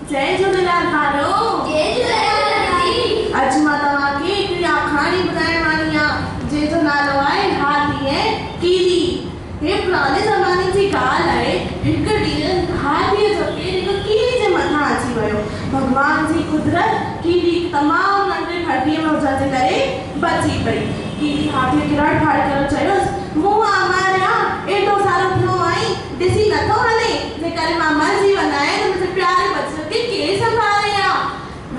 जय झूलेलाल भारो। जय झूलेलाल दीदी। अज मां तव्हांखे हिकिड़ी आखाणी ॿुधाइण वारी आहियां जंहिंजो नालो आहे हाथी ऐं कीली। हे पुराणे ज़माने जी ॻाल्हि आहे। हिकु ॾींहुं हाथीअ जो पेर हिकु कीली जे मथां अची वियो। भॻवान जी कुदरत कीली तमामु नंढे हड्डीअ में हुजण जे करे बची पई। कीली हाथीअ खे रड़ फाड़ करे चयोसि, मूं मारिया एॾो सारो थियो आई, ॾिसी नथो हले जेकॾहिं मां मरिजी वञा त मुंहिंजे प्यारे बच्चे खे केरु संभाले आ।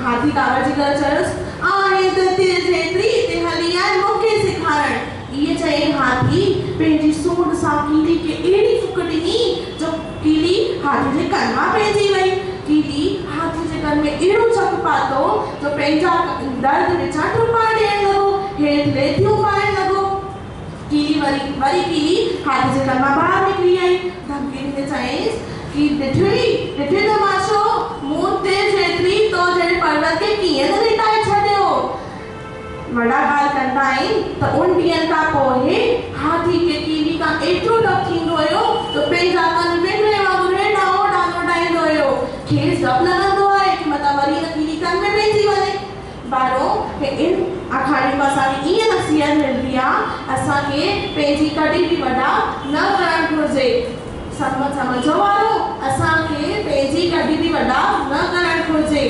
हाथी कावड़ जी करे चयोसि, आहे त तेरे जेतिरी ते हली आहे मूंखे सेखारण। इहे चई हाथी पंहिंजी सूंड सां कीली खे अहिड़ी फुक ॾिनी जो कीली हाथी जे कन मां पइजी वई। कीली हाथी जे कन में अहिड़ो चक पातो जो पंहिंजा दर्द विचां टुपा ॾियण लॻो, हेठि लेथियूं पाइण लॻो। कीली वरी कीली हाथी जे कन मां ॿाहिरि निकिरी आई। धमकी ॾींदे चयईंसि कि ॾिठी तमाशो, मूं ते जेतिरी तो जहिड़े पर्वत खे कीअं न लिटाए छॾियो। वॾा ॻाल्हि कंदा आहिनि त उन ॾींहंनि खां पोइ हाथी खे कीली खां एतिरो डपु थींदो हुयो जो पंहिंजा कन विंगड़े वांगुरु हेॾां होॾां लोटाईंदो हुयो। खेसि डपु लॻंदो आहे कि मतां वरी न कीली कन में पइजी वञे। ॿारो इन आखाणी में असांखे ईअं नसीहत मिलंदी आहे, असांखे पंहिंजी कॾहिं बि वॾा न करणु घुरिजे। सम्झो वारो, असांखे पंहिंजी कॾहिं बि वॾा न करणु घुरिजे।